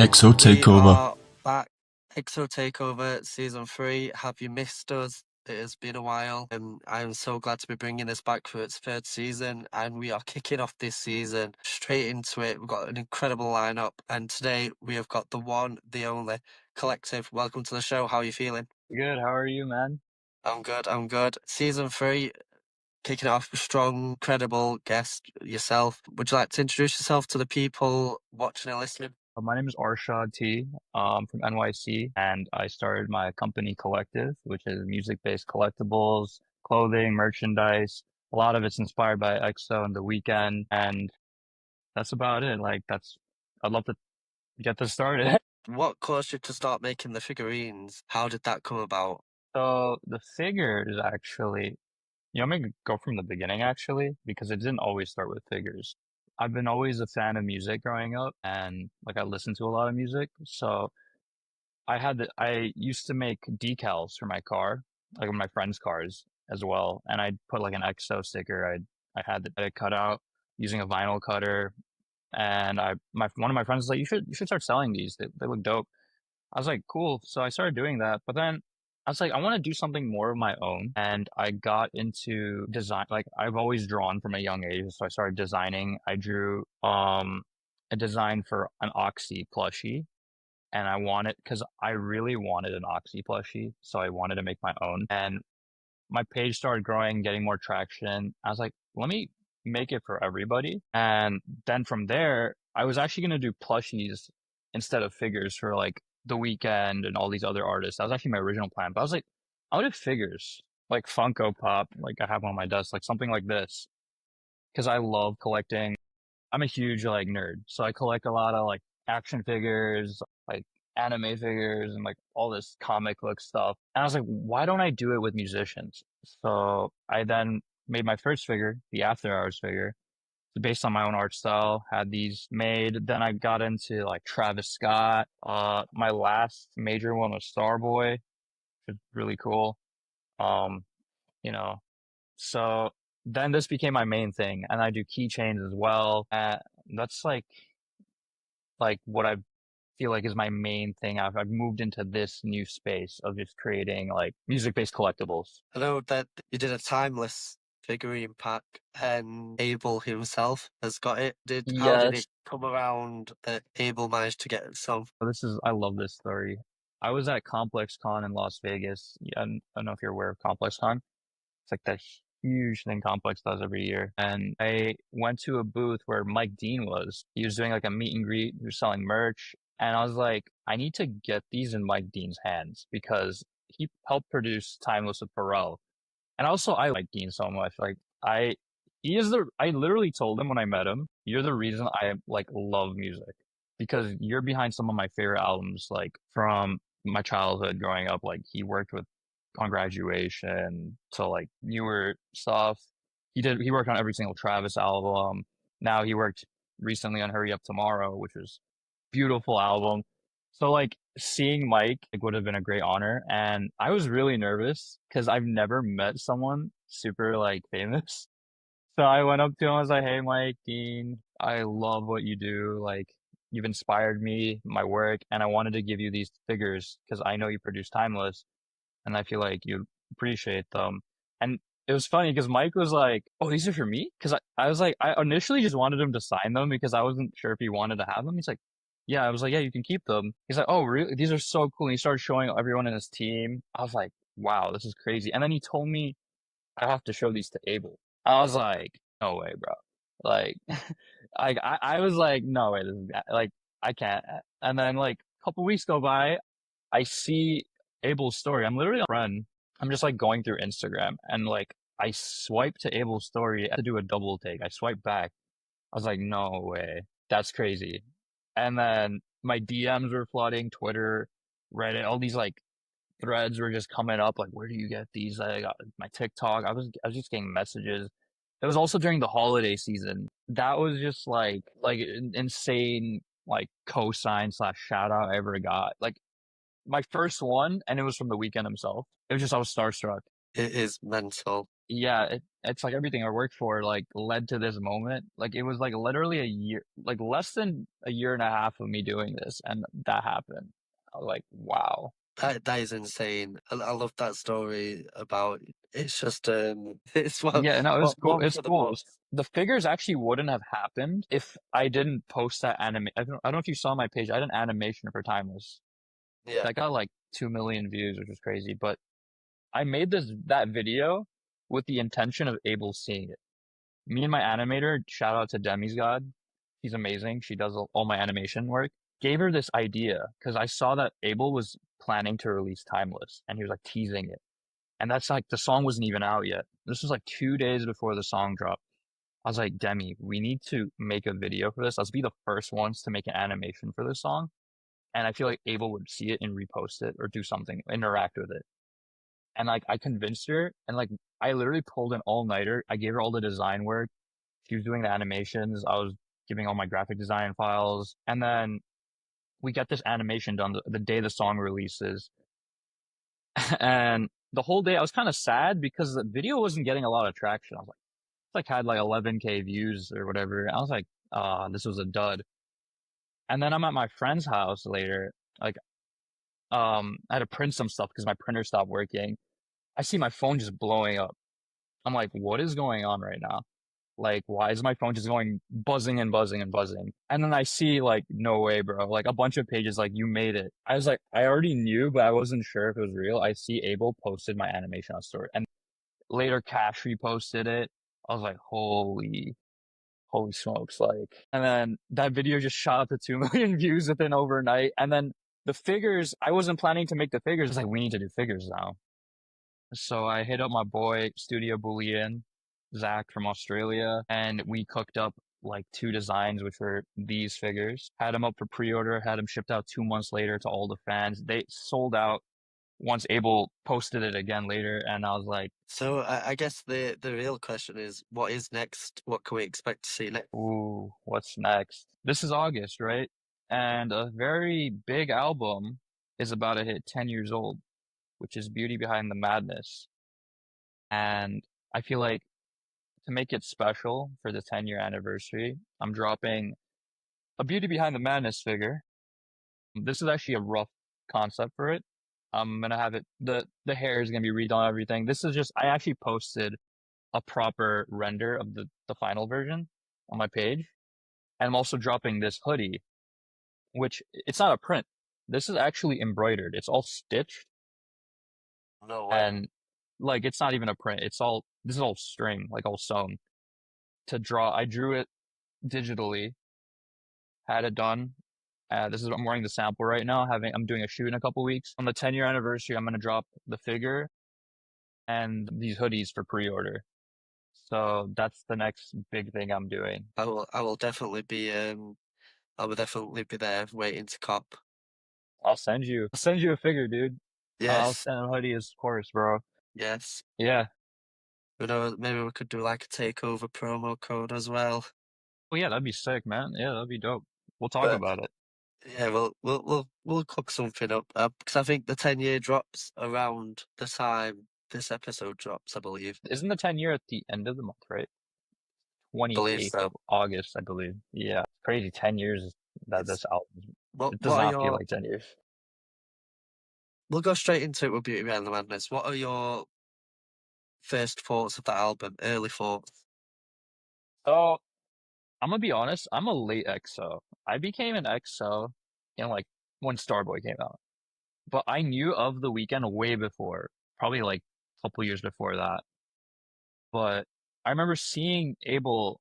XO We TAKEOVER. are back. XO TakeOver Season 3. Have you missed us? It has been a while, and I'm so glad to be bringing this back for its third season. And we are kicking off this season straight into it. We've got an incredible lineup, and today we have got the one, the only Collective. Welcome to the show. How are you feeling? Good. How are you, man? I'm good. I'm good. Season 3. Kicking it off with strong, credible guest yourself. Would you like to introduce yourself to the people watching and listening? My name is Arshad T. From NYC, and I started my company Cxollective, which is music-based collectibles, clothing, merchandise. A lot of it's inspired by XO and The Weeknd, and that's about it. I'd love to get this started. What caused you to start making the figurines? How did that come about? So the figures actually, I'm gonna go from the beginning actually, because it didn't always start with figures. I've been always a fan of music growing up, and like I listened to a lot of music, so I used to make decals for my car, like on my friends' cars as well, and I'd put like an XO sticker. I had it cut out using a vinyl cutter, and one of my friends was like, you should start selling these. They look dope. I was like, cool. So I started doing that, but then I was like, I want to do something more of my own, and I got into design. Like I've always drawn from a young age, so I started designing. I drew a design for an Oxy plushie, and I wanted because I really wanted an Oxy plushie, so I wanted to make my own. And my page started growing, getting more traction. I was like, let me make it for everybody. And then from there, I was actually gonna do plushies instead of figures for like The Weeknd and all these other artists. That was actually my original plan. But I was like, I'll do figures, like Funko Pop, like I have one on my desk, like something like this. Because I love collecting. I'm a huge like nerd, so I collect a lot of like action figures, like anime figures, and like all this comic book stuff. And I was like, why don't I do it with musicians? So I then made my first figure, the After Hours figure, based on my own art style. Had these made. Then I got into like Travis Scott. My last major one was Starboy, which is really cool. Um, you know, so then this became my main thing, and I do keychains as well. That's like what I feel like is my main thing. I've moved into this new space of just creating like music-based collectibles. I know that you did a timeless figurine pack, and Abel himself has got it. How did it Yes. come around that Abel managed to get some? I love this story. I was at Complex Con in Las Vegas. Yeah, I don't know if you're aware of Complex Con. It's like that huge thing Complex does every year. And I went to a booth where Mike Dean was. He was doing like a meet and greet. He was selling merch. And I was like, I need to get these in Mike Dean's hands because he helped produce Timeless with Pharrell. And also, I like Dean so much. I literally told him when I met him, you're the reason I like love music because you're behind some of my favorite albums, like from my childhood growing up. Like he worked with on Graduation to like newer stuff. He worked on every single Travis album. Now he worked recently on Hurry Up Tomorrow, which was beautiful album. So like seeing Mike like would have been a great honor, and I was really nervous because I've never met someone super like famous. So I went up to him. I was like, "Hey, Mike Dean, I love what you do. Like you've inspired me, my work, and I wanted to give you these figures because I know you produce Timeless, and I feel like you appreciate them." And it was funny because Mike was like, "Oh, these are for me?" Because I was like, I initially just wanted him to sign them because I wasn't sure if he wanted to have them. He's like, "Yeah." I was like, "Yeah, you can keep them." He's like, "Oh, really? These are so cool." And he started showing everyone in his team. I was like, "Wow, this is crazy." And then he told me I have to show these to Abel. I was like, "No way, bro." Like, I was like, "No way, this is like I can't." And then like a couple weeks go by, I see Abel's story. I'm literally a friend. I'm just like going through Instagram and like I swipe to Abel's story to do a double take. I swipe back. I was like, no way. That's crazy. And then my DMs were flooding, Twitter, Reddit, all these like threads were just coming up. Like, where do you get these? I got my TikTok. I was just getting messages. It was also during the holiday season. That was just like insane like cosign slash shout out I ever got. Like my first one, and it was from The Weeknd himself. It was just I was starstruck. It is mental. yeah, it's like everything I worked for like led to this moment. Like it was like literally a year, like less than a year and a half of me doing this, and that happened. I was like, wow. That is insane. I love that story about it's just it's Yeah, no, it was cool. one It's for the cool. books. The figures actually wouldn't have happened if I didn't post that I don't know if you saw my page. I had an animation for Timeless Yeah. that got like 2 million views, which was crazy. But I made that video with the intention of Abel seeing it. Me and my animator, shout out to Demi's God. She's amazing. She does all my animation work. Gave her this idea because I saw that Abel was planning to release Timeless and he was like teasing it. And that's like the song wasn't even out yet. This was like 2 days before the song dropped. I was like, Demi, we need to make a video for this. Let's be the first ones to make an animation for this song. And I feel like Abel would see it and repost it or do something, interact with it. And like I convinced her and like I literally pulled an all-nighter. I gave her all the design work. She was doing the animations. I was giving all my graphic design files. And then we get this animation done the day the song releases. And the whole day I was kind of sad because the video wasn't getting a lot of traction. I was like, it's like had like 11K views or whatever. I was like, this was a dud. And then I'm at my friend's house later. Like, I had to print some stuff because my printer stopped working. I see my phone just blowing up. I'm like, what is going on right now? Like, why is my phone just going buzzing and buzzing and buzzing? And then I see like, no way, bro. Like a bunch of pages like, you made it. I was like, I already knew, but I wasn't sure if it was real. I see Abel posted my animation on story and later Cash reposted it. I was like, holy smokes. Like, and then that video just shot up to 2 million views within overnight. And then the figures, I wasn't planning to make the figures. I was like, we need to do figures now. So I hit up my boy, Studio Boolean, Zach from Australia, and we cooked up like two designs, which were these figures. Had them up for pre-order, had them shipped out 2 months later to all the fans. They sold out once Abel posted it again later, and I was like, So I guess the real question is, what is next? What can we expect to see next? ooh, what's next? This is August, right? And a very big album is about to hit 10 years old, which is Beauty Behind the Madness. And I feel like to make it special for the 10-year anniversary, I'm dropping a Beauty Behind the Madness figure. This is actually a rough concept for it. I'm gonna have it the hair is gonna be redone, everything. This is just I actually posted a proper render of the final version on my page. And I'm also dropping this hoodie, which it's not a print. This is actually embroidered. It's all stitched No way. and like it's not even a print. This is all string, like all sewn to draw. I drew it digitally, had it done. I'm wearing the sample right now. I'm doing a shoot in a couple weeks. On the 10-year anniversary, I'm gonna drop the figure and these hoodies for pre-order. So that's the next big thing I'm doing. I will definitely be there waiting to cop. I'll send you a figure, dude. I'll Yes, send a hoodie, of course, bro. yes. Yeah. You know, maybe we could do like a takeover promo code as well. Well, yeah, that'd be sick, man. Yeah, that'd be dope. We'll talk But about it. yeah, we'll cook something up because I think the 10-year drops around the time this episode drops, I believe. Isn't the 10 year at the end of the month, right? Believe 28th of so. August, I believe. Yeah. Crazy. 10 years that It's this album, what it does what are not feel your like 10 years. we'll go straight into it with Beauty Behind the Madness. What are your first thoughts of that album? Early thoughts? So I'm gonna be honest, I'm a late XO. I became an XO in like when Starboy came out. But I knew of the Weeknd way before, probably like a couple years before that. But I remember seeing Abel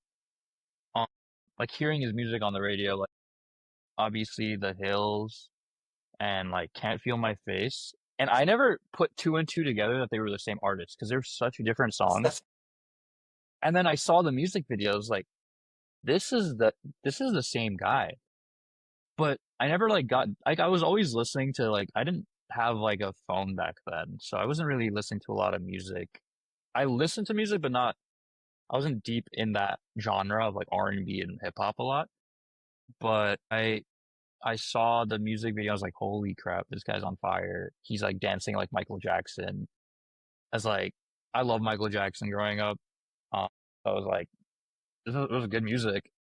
on, like hearing his music on the radio, like obviously The Hills and like Can't Feel My Face. And I never put two and two together that they were the same artist because they're such different songs. And then I saw the music videos, like this is the this is the same guy. But I never like got like I was always listening to like I didn't have like a phone back then, so I wasn't really listening to a lot of music. I listened to music, but not I wasn't deep in that genre of like R&B and hip hop a lot. But I saw the music video. I was like, holy crap, this guy's on fire. He's like dancing like Michael Jackson. I was like, I love Michael Jackson growing up. Uh, I was like, it was good music.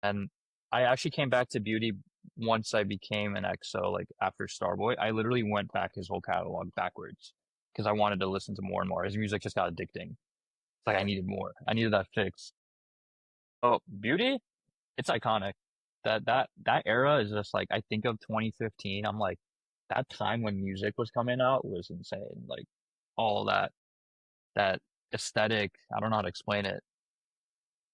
And I actually came back to Beauty once I became an EXO, like after Starboy. I literally went back his whole catalog backwards because I wanted to listen to more and more. His music just got addicting. It's like I Yeah, needed more. I needed that fix. Oh, Beauty, it's iconic. That era is just like I think of 2015. I'm like that time when music was coming out was insane. Like all that aesthetic. I don't know how to explain it.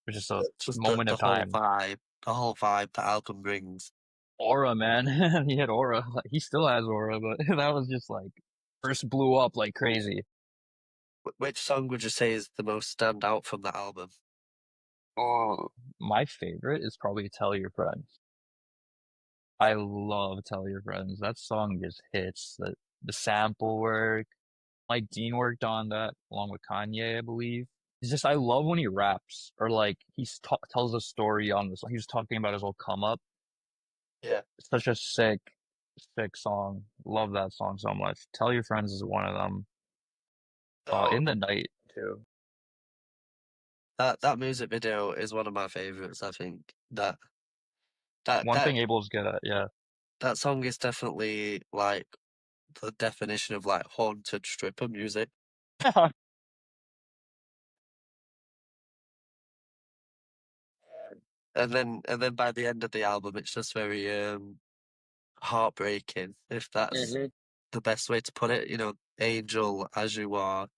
It was just a just moment the of whole time. vibe, the whole vibe the album brings. Aura, man. He had aura. Like, he still has aura, but that was just like first blew up like crazy. Which song would you say is the most stand out from the album? Oh, my favorite is probably Tell Your Friends. I love Tell Your Friends. That song just hits. The sample work. Like Dean worked on that along with Kanye, I believe. It's just I love when he raps or like tells a story on this. He was talking about his whole come up. Yeah. Such a sick song. Love that song so much. Tell Your Friends is one of them. Oh, In the Night too. that music video is one of my favorites. I think that One that thing Abel's good at, yeah. that song is definitely like the definition of like haunted stripper music. And then by the end of the album, it's just very heartbreaking, if that's Mhm. the best way to put it. Angel as you are, And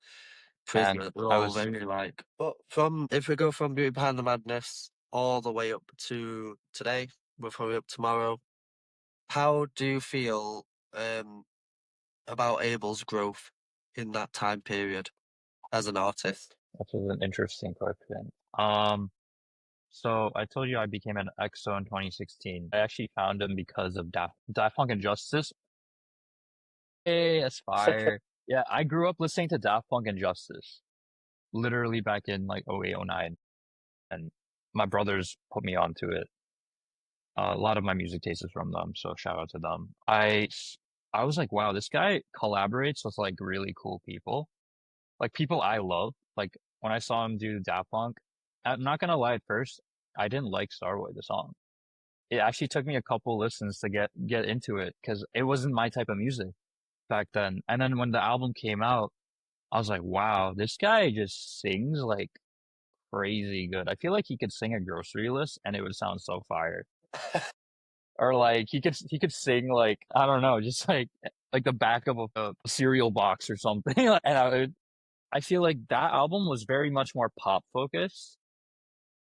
Prisoner, they're I all was very like. But if we go from Beauty Behind the Madness all the way up to today, we're probably up tomorrow. How do you feel um about Abel's growth in that time period as an artist? That was an interesting question. So I told you I became an EXO in 2016. I actually found him because of Daft Punk and Justice. Hey, that's fire. Yeah, I grew up listening to Daft Punk and Justice, literally back in like '08, '09, and my brothers put me onto it. A lot of my music taste is from them, so shout out to them. I was like, wow, this guy collaborates with like really cool people, like people I love. Like when I saw him do Daft Punk, I'm not gonna lie, at first I didn't like Starboy the song. It actually took me a couple listens to get into it because it wasn't my type of music back then. And then when the album came out, I was like, wow, this guy just sings like crazy good. I feel like he could sing a grocery list and it would sound so fire. Or like he could sing like I don't know, just like the back of a cereal box or something. And I feel like that album was very much more pop focused.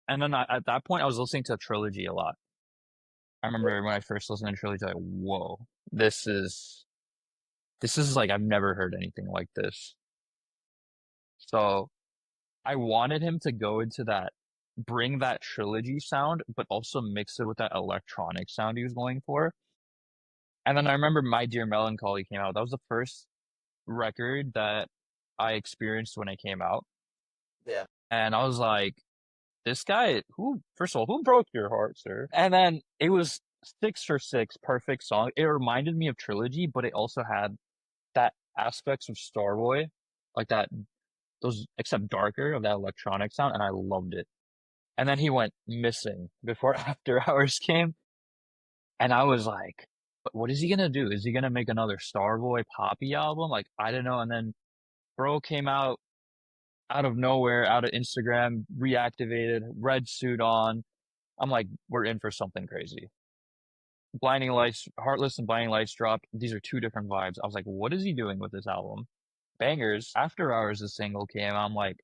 And then at that point, I was listening to Trilogy a lot. I remember when I first listened to Trilogy, like, whoa, this is like I've never heard anything like this. So I wanted him to go into that, bring that Trilogy sound, but also mix it with that electronic sound he was going for. And then I remember My Dear Melancholy came out. That was the first record that I experienced when it came out. Yeah. And I was like, this guy, first of all, who broke your heart, sir? And then it was 6 for 6, perfect song. It reminded me of Trilogy, but it also had that aspects of Starboy, like those, except darker of that electronic sound. And I loved it. And then he went missing before After Hours came. And I was like, what is he gonna do? Is he gonna make another Starboy Poppy album? Like, I don't know. And then Bro came out of nowhere, out of Instagram, reactivated, red suit on. I'm like, we're in for something crazy. Blinding Lights, Heartless and Blinding Lights dropped. These are two different vibes. I was like, what is he doing with this album? Bangers. After Hours, the single came. I'm like,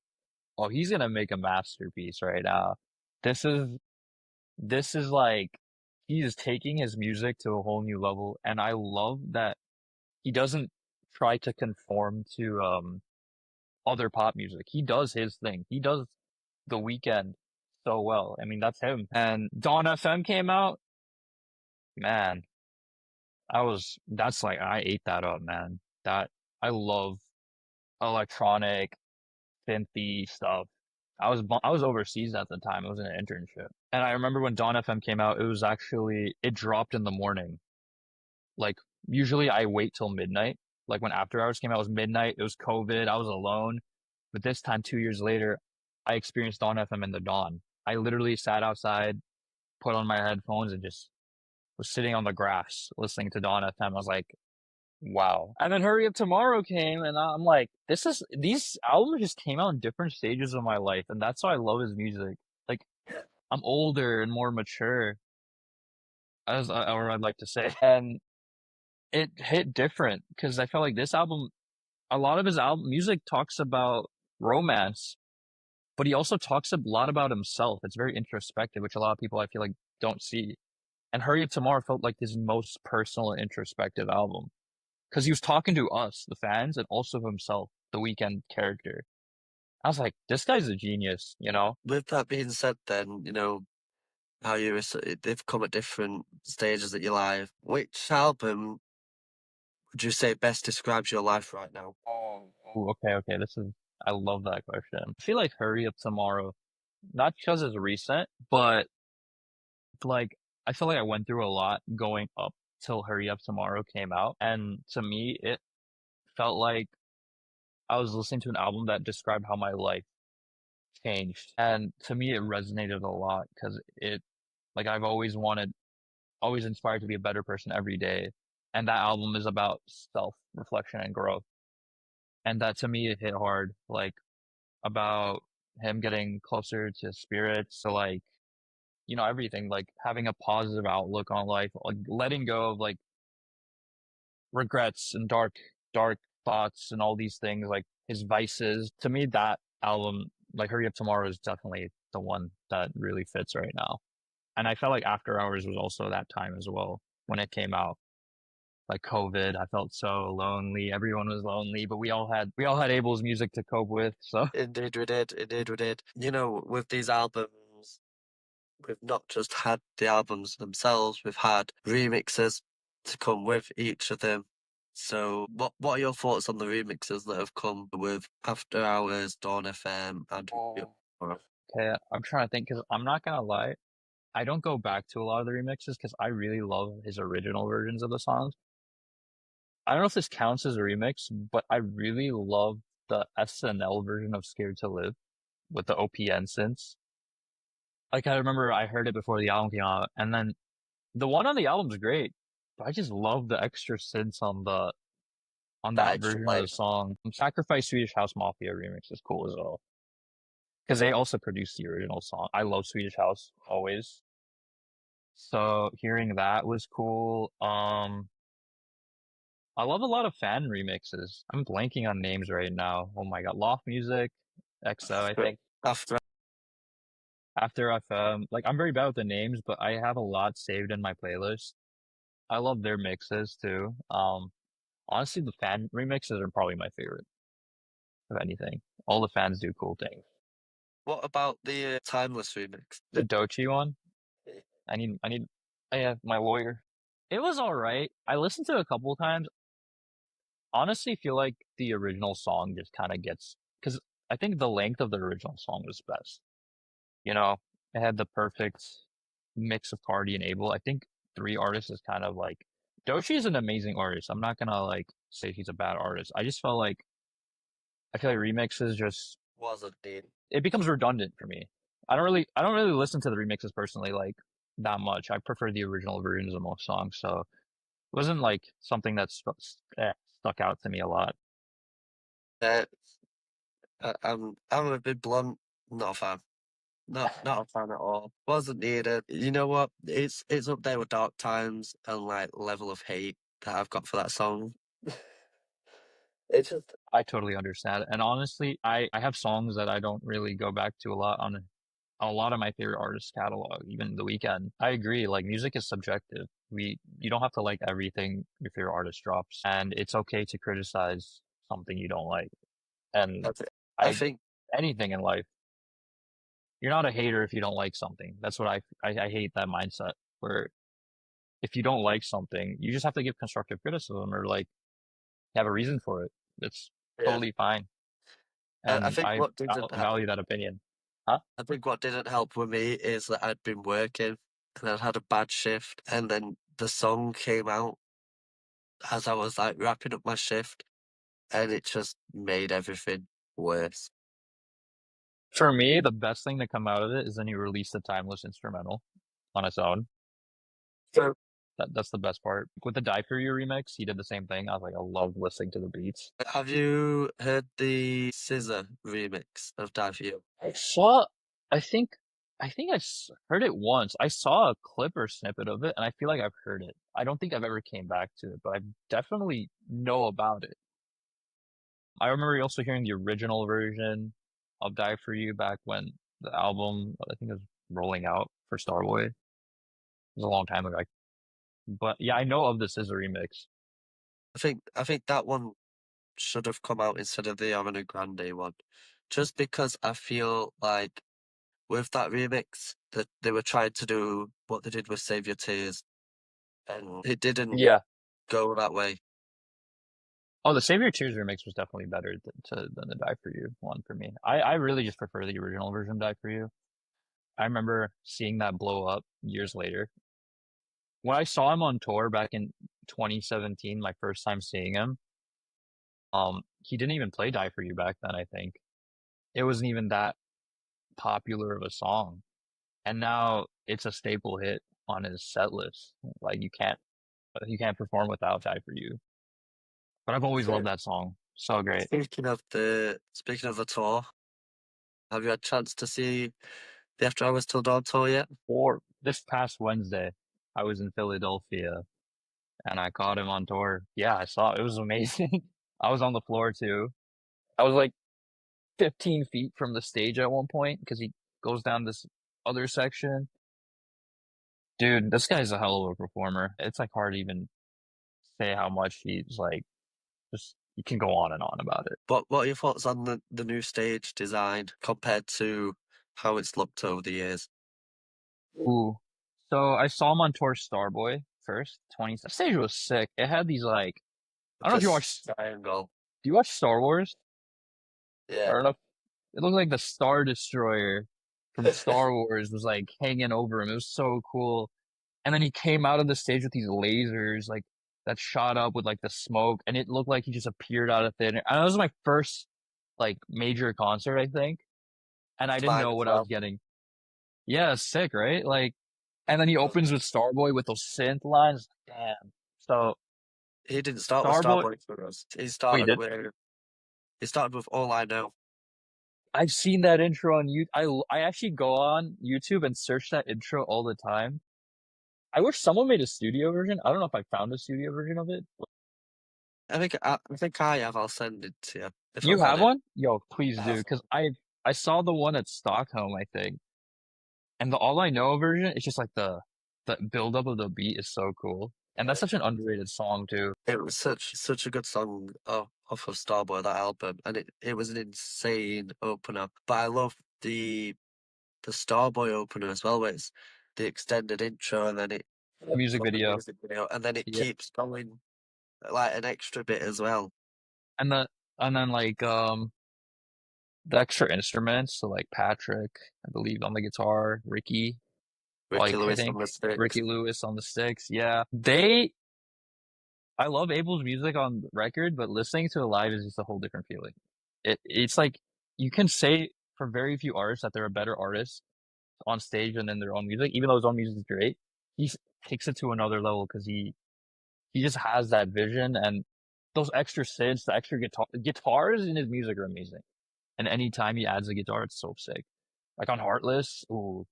oh, he's gonna make a masterpiece right now. This is this is like he is taking his music to a whole new level, and I love that he doesn't try to conform to other pop music. He does his thing. He does The Weeknd so well. I mean, that's him. And Dawn FM came out. Man, that's like, I ate that up, man. I love electronic, synthy stuff. I was overseas at the time. I was in an internship. And I remember when Dawn FM came out, it dropped in the morning. Like, usually I wait till midnight. Like when After Hours came out, it was midnight. It was COVID. I was alone. But this time, 2 years later, I experienced Dawn FM in the dawn. I literally sat outside, put on my headphones, and just was sitting on the grass listening to Dawn FM. I was like, wow. And then Hurry Up Tomorrow came, and I'm like, these albums just came out in different stages of my life, and that's why I love his music. Like, I'm older and more mature, or I'd like to say, and it hit different because I felt like this album, a lot of his album music talks about romance, but he also talks a lot about himself. It's very introspective, which a lot of people I feel like don't see. And Hurry Up Tomorrow felt like his most personal and introspective album because he was talking to us, the fans, and also himself, the Weeknd character. I was like, this guy's a genius, you know? With that being said, then, how they've come at different stages of your life. Which album would you say best describes your life right now? Ooh, okay. I love that question. I feel like Hurry Up Tomorrow, not because it's recent, but like, I feel like I went through a lot going up till Hurry Up Tomorrow came out. And to me, it felt like I was listening to an album that described how my life changed. And to me, it resonated a lot because like, I've always always inspired to be a better person every day. And that album is about self reflection and growth. And that to me, it hit hard, like about him getting closer to spirits. So like, everything, like having a positive outlook on life, like letting go of like regrets and dark thoughts and all these things, like his vices. To me, that album, like Hurry Up Tomorrow, is definitely the one that really fits right now. And I felt like After Hours was also that time as well when it came out. Like COVID, I felt so lonely. Everyone was lonely, but we all had Abel's music to cope with. So Indeed we did. Indeed we did. With these albums, we've not just had the albums themselves, we've had remixes to come with each of them. So what are your thoughts on the remixes that have come with After Hours, Dawn FM, and okay, I'm trying to think because I'm not gonna lie, I don't go back to a lot of the remixes because I really love his original versions of the songs. I don't know if this counts as a remix, but I really love the SNL version of Scared to Live with the OPN synths. Like I remember I heard it before the album came out, and then the one on the album's great, but I just love the extra synths on the that extra version of layer. the song. Sacrifice Swedish House Mafia remix is cool as well because they also produced the original song. I love Swedish House always, so hearing that was cool. I love a lot of fan remixes. I'm blanking on names right now. Oh my god, Loft Music, XO, I think. After After like I'm very bad with the names, but I have a lot saved in my playlist. I love their mixes too. Honestly, the fan remixes are probably my favorite of anything. All the fans do cool things. what about the Timeless remix? The Dochi one, I need, I have my lawyer. It was all right. I listened to it a couple of times. Honestly, feel like the original song just kind of gets, because I think the length of the original song was best. You know, it had the perfect mix of Cardi and Abel. I think three artists is kind of like, Dochi is an amazing artist. I'm not gonna like say he's a bad artist. I just felt like I feel like remixes just Wasn't needed. it becomes redundant for me. I don't really listen to the remixes personally like that much. I prefer the original versions of most songs, so it wasn't like something that stuck out to me a lot. Uh, I'm a bit blunt, not a fan. Not a fan at all. Wasn't needed. You know what? It's up there with Dark Times and like level of hate that I've got for that song. It's just I totally understand. And honestly, I have songs that I don't really go back to a lot on a lot of my favorite artists' catalog, even The Weeknd. I agree, like music is subjective. You don't have to like everything your favorite artist drops, and it's okay to criticize something you don't like. And that's it. I I think anything in life, you're not a hater if you don't like something. That's what I hate that mindset where if you don't like something, you just have to give constructive criticism or like have a reason for it. It's yeah. totally fine. I And think what I didn't value that opinion. Huh? I think what didn't help with me is that I'd been working and I'd had a bad shift, and then the song came out as I was like wrapping up my shift, and it just made everything worse. For me, the best thing to come out of it is then he released the timeless instrumental on its own. So, That's the best part. With the Die For You remix, he did the same thing. I was like, I love listening to the beats. have you heard the Scissor remix of Die For You? I saw, I think, heard it once. I saw a clip or snippet of it, and I feel like I've heard it. I don't think I've ever came back to it, but I definitely know about it. I remember also hearing the original version of Die For You back when the album, I think it was rolling out for Starboy. It was a long time ago. But yeah, I know of the Scissor remix. I think that one should have come out instead of the Ariana Grande one, just because I feel like with that remix that they were trying to do what they did with Save Your Tears, and it didn't Yeah. go that way. Oh, the Save Your Tears remix was definitely better than the Die For You one for me. I really just prefer the original version of Die For You. I remember seeing that blow up years later. When I saw him on tour back in 2017, my first time seeing him, he didn't even play Die For You back then, I think. It wasn't even that popular of a song. And now it's a staple hit on his set list. Like you can't perform without Die For You. But I've always Yeah. loved that song. So great. Speaking of the tour, have you had a chance to see the After Hours Till Dawn tour yet? Or this past Wednesday, I was in Philadelphia and I caught him on tour. Yeah, I saw it. It was amazing. I was on the floor too. I was like 15 feet from the stage at one point because he goes down this other section. Dude, this guy's a hell of a performer. It's like hard to even say how much he's like, just, you can go on and on about it. What are your thoughts on the new stage design compared to how it's looked over the years? Ooh. So I saw him on tour Starboy first. The stage was sick. It had these like, I don't know if you This watch, triangle, do you watch Star Wars? I yeah. don't know. It looked like the Star Destroyer from Star Wars was like hanging over him. It was so cool. And then he came out of the stage with these lasers, like that shot up with like the smoke, and it looked like he just appeared out of thin air. And that was my first like major concert, I think. And I It's didn't mine know as what I was well. getting. Yeah, it's sick, right? Like, and then he opens with Starboy with those synth lines. Damn. So He didn't start with Starboy, Starboy for us. He oh, he started did. with he started with All I Know. I've seen that intro on YouTube. I actually go on YouTube and search that intro all the time. I wish someone made a studio version. I don't know if I found a studio version of it. I think I have. I'll send it to you if You I've got have it. one? Yo, please I do, have. because I saw the one at Stockholm, I think, and the All I Know version, it's just like the build up of the beat is so cool, and that's Yeah. such an underrated song too. It was such a good song off of Starboy, that album, and it was an insane opener. But I love the Starboy opener as well, where it's the extended intro and then it The music from the video, music video, and then it yeah, keeps going like an extra bit as well. and then like the extra instruments, so like Patrick, I believe on the guitar, Ricky, Ricky like I Lewis on think the Ricky sticks. Lewis on the sticks, yeah, I love Abel's music on record, but listening to it live is just a whole different feeling. It's like you can say for very few artists that they're a better artist on stage and in their own music, even though his own music is great. Takes it to another level because he just has that vision and those extra synths, the extra guitars in his music are amazing. And anytime he adds a guitar, it's so sick. Like on Heartless, ooh,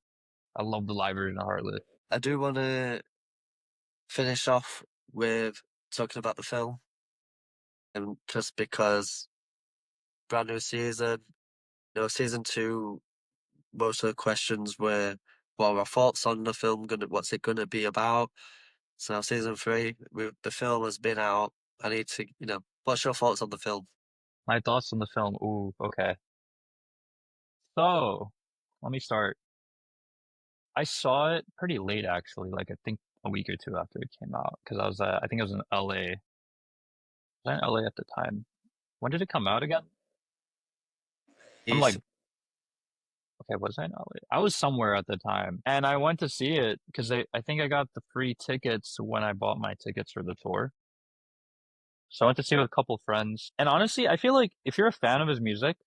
I love the live version of Heartless. I do want to finish off with talking about the film, and just because brand new season, season two, most of the questions were, what are our thoughts on the film? What's it gonna be about? So now season three, the film has been out. I need to, what's your thoughts on the film? My thoughts on the film, ooh, okay. So, let me start. I saw it pretty late actually, like I think a week or two after it came out, because I think I was in LA. Was I in LA at the time? When did it come out again? I'm like, He's okay, was I in LA? I was somewhere at the time, and I went to see it because I think I got the free tickets when I bought my tickets for the tour. So I went to see it with a couple friends. And honestly, I feel like if you're a fan of his music,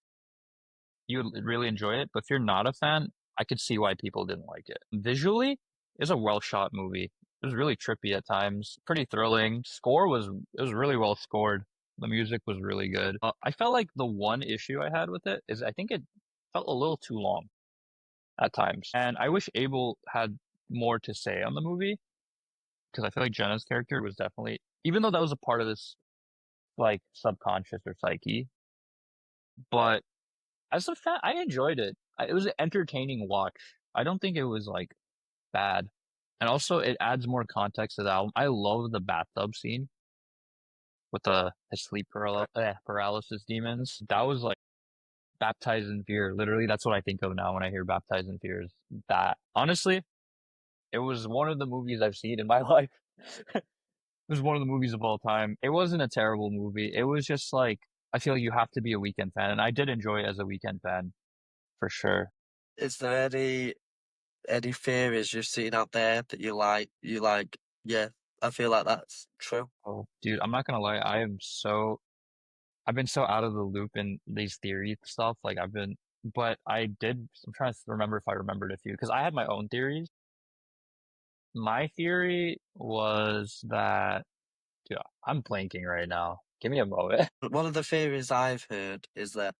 you would really enjoy it. But if you're not a fan, I could see why people didn't like it. Visually, it's a well shot movie. It was really trippy at times, pretty thrilling. It was really well scored. The music was really good. I felt like the one issue I had with it is I think it felt a little too long at times. And I wish Abel had more to say on the movie because I feel like Jenna's character was definitely, even though that was a part of this like subconscious or psyche, but as a fan, I enjoyed it. It was an entertaining watch. I don't think it was like bad. And also it adds more context to the album. I love the bathtub scene with the sleep paralysis demons. That was like baptized in fear. Literally, that's what I think of now when I hear baptized in fear is that. Honestly, it was one of the movies I've seen in my life. It was one of the movies of all time. It wasn't a terrible movie. It was just like, I feel like you have to be a Weeknd fan. And I did enjoy it as a Weeknd fan, for sure. Is there any theories you've seen out there that you like? You like, yeah, I feel like that's true. Oh, dude, I'm not gonna lie. I've been so out of the loop in these theory stuff. But I'm trying to remember if I remembered a few because I had my own theories. My theory was that, dude, I'm blanking right now. Give me a moment. But one of the theories I've heard is that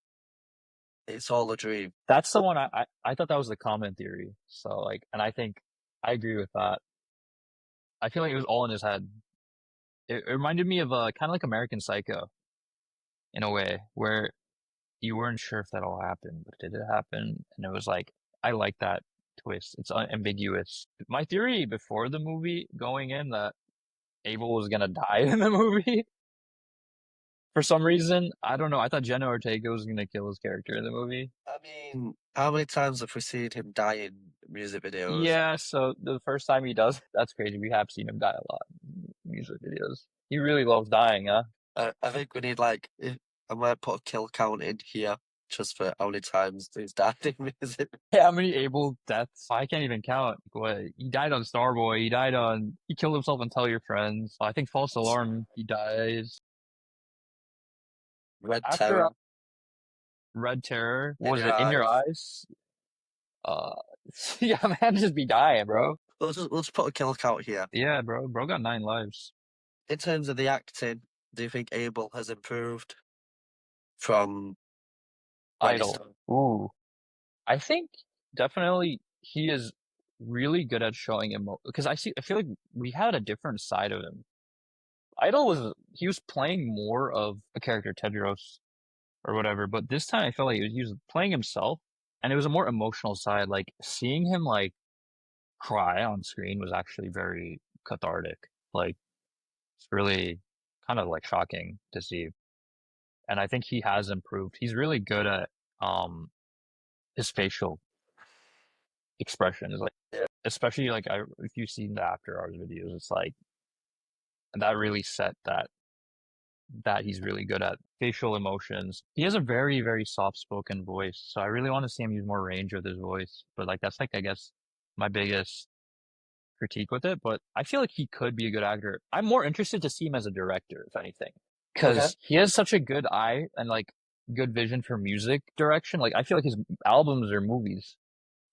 it's all a dream. That's the one I thought that was the common theory. So like, and I think I agree with that. I feel like it was all in his head. It reminded me of kind of like American Psycho in a way, where you weren't sure if that all happened, but did it happen? And it was like, I like that twist. It's ambiguous. My theory before the movie going in that Abel was gonna die in the movie for some reason. I don't know. I thought Jenna Ortega was gonna kill his character in the movie. I mean, how many times have we seen him die in music videos? Yeah, so the first time he does, that's crazy. We have seen him die a lot in music videos. He really loves dying, huh? I think we need like, I might put a kill count in here just for how many times he's died in music. Yeah, how many Abel deaths? I can't even count. What? He died on Starboy. He killed himself on Tell Your Friends. I think False Alarm, he dies. Red After Terror Red Terror, what in was your it? In Your eyes. Eyes? Uh, yeah, man, just be dying, bro. We'll just put a kill count here. Yeah, bro. Bro got 9 lives. In terms of the acting, do you think Abel has improved from when he Idol. started? Ooh. I think definitely he is really good at showing because I feel like we had a different side of him. He was playing more of a character, Tedros or whatever, but this time I felt like he was playing himself and it was a more emotional side. Like seeing him like cry on screen was actually very cathartic. Like it's really kind of like shocking to see. And I think he has improved. He's really good at his facial expression is like, Yeah. especially like if you've seen the After Hours videos, it's like that really set that he's really good at facial emotions. He has a very, very soft spoken voice. So I really want to see him use more range with his voice. But like that's like I guess my biggest critique with it. But I feel like he could be a good actor. I'm more interested to see him as a director, if anything. Okay. Because he has such a good eye and like good vision for music direction. Like I feel like his albums are movies.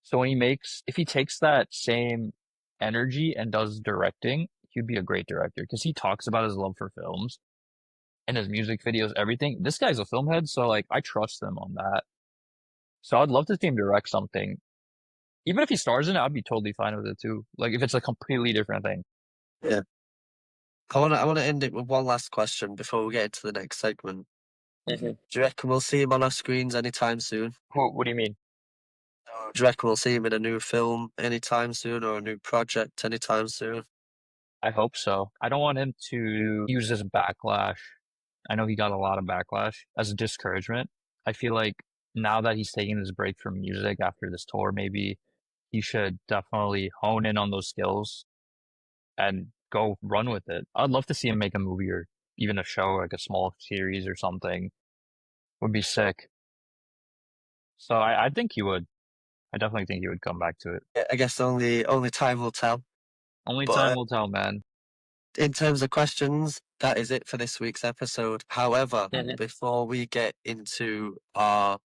So if he takes that same energy and does directing, he'd be a great director because he talks about his love for films and his music videos, everything. This guy's a film head, so like I trust him on that. So I'd love to see him direct something. Even if he stars in it, I'd be totally fine with it too. Like if it's a completely different thing. Yeah. I wanna end it with one last question before we get into the next segment. Mm-hmm. Do you reckon we'll see him on our screens anytime soon? What do you mean? Do you reckon we'll see him in a new film anytime soon or a new project anytime soon? I hope so. I don't want him to use this backlash. I know he got a lot of backlash as a discouragement. I feel like now that he's taking this break from music after this tour, maybe he should definitely hone in on those skills and go run with it. I'd love to see him make a movie or even a show, like a small series or something. Would be sick. So I think he would. I definitely think he would come back to it. Yeah, I guess only time will tell. Only But time will tell, man. in terms of questions, that is it for this week's episode. However, Mhm. before we get into our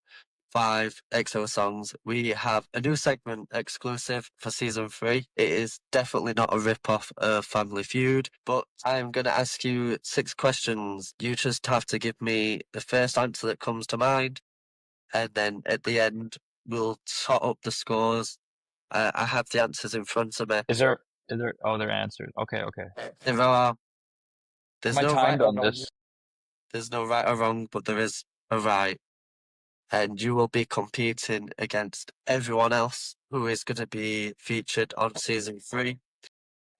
5 XO songs. We have a new segment exclusive for season 3. It is definitely not a rip-off of Family Feud, but I'm going to ask you 6 questions. You just have to give me the first answer that comes to mind, and then at the end, we'll tot up the scores. I have the answers in front of me. Oh, there are answers. Okay, okay. There are, Am there's I no right timed or on wrong. this? There's no right or wrong, but there is a right. And you will be competing against everyone else who is going to be featured on season 3.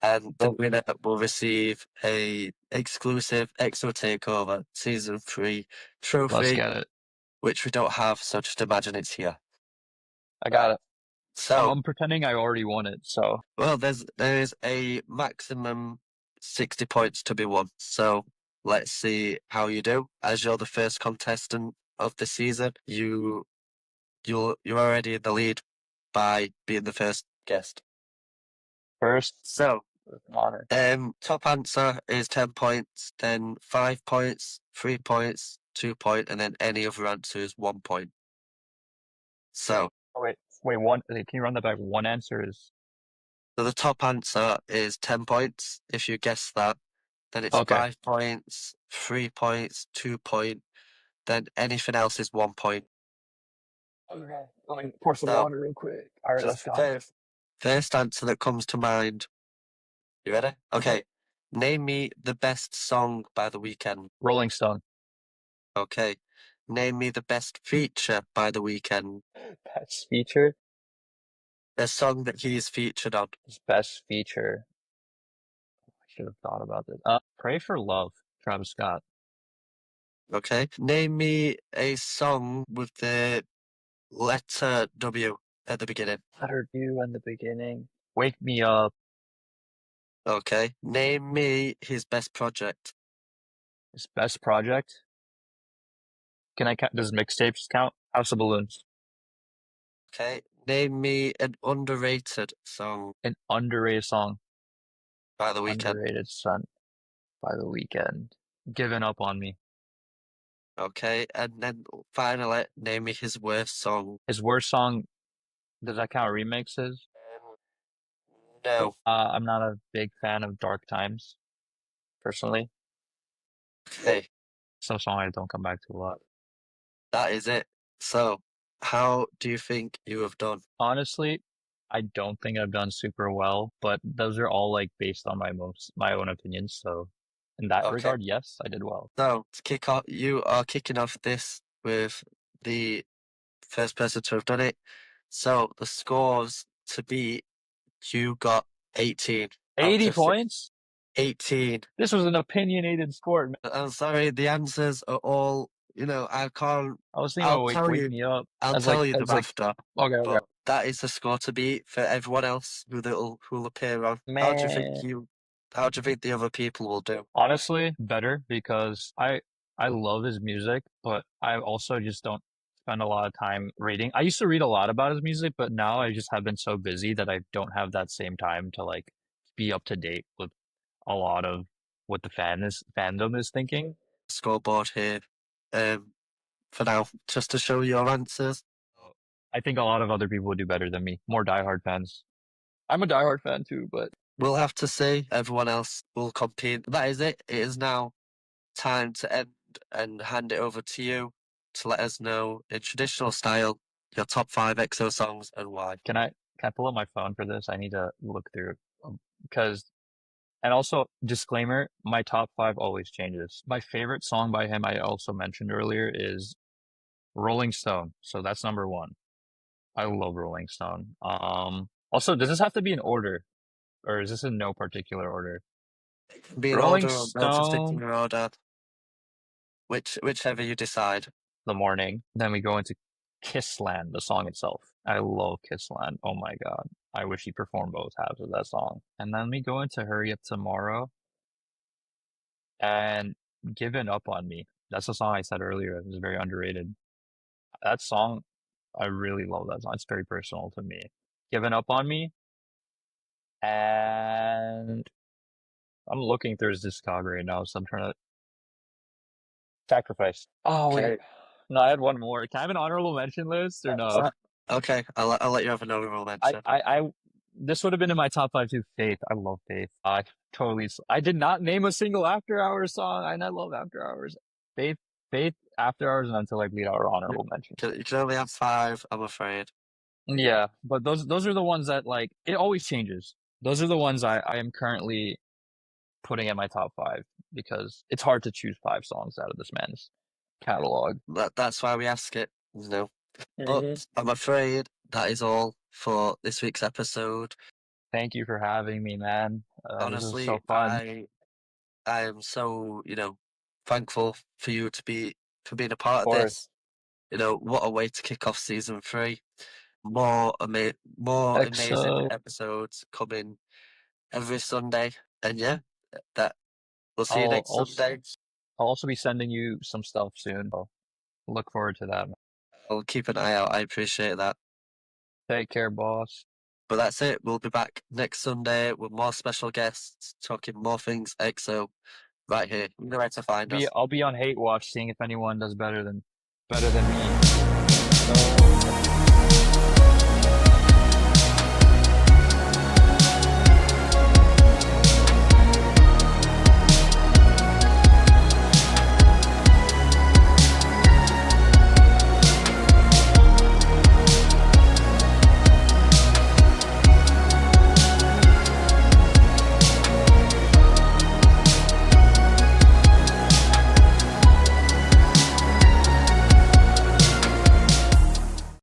And the winner will receive a exclusive XO Takeover season 3 Let's trophy, get it. which we don't have, so just imagine it's here. I got it. So, I'm pretending I already won it, so well, there is a maximum 60 points to be won. So let's see how you do. As you're the first contestant of the season, you're already in the lead by being the first guest. first, So, honor. top answer is 10 points, then 5 points, 3 points, 2 point, and then any other answer is 1 point. So, Oh, wait, one. Can you run that back? One answer is the top answer is 10 points. If you guess that, then it's okay. 5 points, 3 points, 2 point, then anything else is 1 point. Okay. Let me pour some So, water real quick. All right, let's just go. first answer that comes to mind. You ready? Okay. Name me the best song by The Weeknd. Rolling Stone. Okay. Name me the best feature by The Weeknd. Best feature. A song that he's featured on. His best feature. I should have thought about this. Pray for Love. Travis Scott. Okay. Name me a song with the letter W at the beginning. Letter U in the beginning. Wake Me Up. Okay. Name me his best project. His best project. Can I count? Does mixtapes count? House of Balloons. Okay. Name me an underrated song An underrated song. by The Weeknd. Underrated Son by The Weeknd. Given Up on Me. Okay. And then finally, name me his worst song. His worst song. Does that count remixes? No. I'm not a big fan of Dark Times, personally. Okay. Some song I don't come back to a lot. That is it. So, how do you think you have done? Honestly, I don't think I've done super well, but those are all like based on my own opinions. So in that Okay. regard, yes, I did well. So, to kick off, you are kicking off this with the first person to have done it. So, the scores to beat, you got 18 out 80 of 6. points? 18. This was an opinionated sport, man. I'm sorry, the answers are all, I can't, I was thinking I'll about tell wake you, me up. I'll As like tell you them as like after, okay, okay. but that is the score to beat for everyone else who'll appear on. Man. How do you think the other people will do? Honestly, better because I love his music, but I also just don't spend a lot of time reading. I used to read a lot about his music, but now I just have been so busy that I don't have that same time to like be up to date with a lot of what the fandom is thinking. Scoreboard here, um, for now, just to show your answers. I think a lot of other people would do better than me. More diehard fans. I'm a diehard fan too, but We'll have to see. Everyone else will compete. That is it. It is now time to end and hand it over to you to let us know in traditional style your top 5 EXO songs and why. can I pull up my phone for this? I need to look through because and also disclaimer, my top 5 always changes. My favorite song by him I also mentioned earlier is Rolling Stone. So that's number 1. I love Rolling Stone. Also, does this have to be in order or is this in no particular order? Be in Rolling order or no, just stick in Stone, your order. Whichever you decide. The Morning. Then we go into Kissland, the song itself. I love Kissland. Oh my God. I wish he performed both halves of that song. And then we go into Hurry Up Tomorrow and Given Up on Me. That's the song I said earlier. It was very underrated. That song, I really love that song. It's very personal to me. Given Up on Me. And I'm looking through his discography right now, so I'm trying to Sacrifice. Oh, Okay. wait. No, I had one more. Can I have an honorable mention list or no? Okay, I'll let you have an honorable I, mention. I, I, this would have been in my top five too. Faith. I love Faith. I totally, I did not name a single After Hours song, and I love After Hours. Faith, Faith, After Hours, and Until I Bleed are You honorable mentions. you can only have five, I'm afraid. Yeah, but those are the ones that like it always changes. Those are the ones I am currently putting in my top five because it's hard to choose five songs out of this man's catalog. That's why we ask it, you know. Mhm. But I'm afraid that is all for this week's episode. Thank you for having me, man. This is Honestly, so fun. Of I am so, thankful for you to be for being a part of course. this. What a way to kick off season three. More amazing XO. episodes coming every Sunday. And yeah, that we'll see you I'll next also Sunday. I'll also be sending you some stuff soon. So look forward to that. I'll keep an eye out. I appreciate that. Take care, boss. But that's it. We'll be back next Sunday with more special guests, talking more things EXO right here. You know where to find us. I'll be on Hate Watch, seeing if anyone does better than me. So.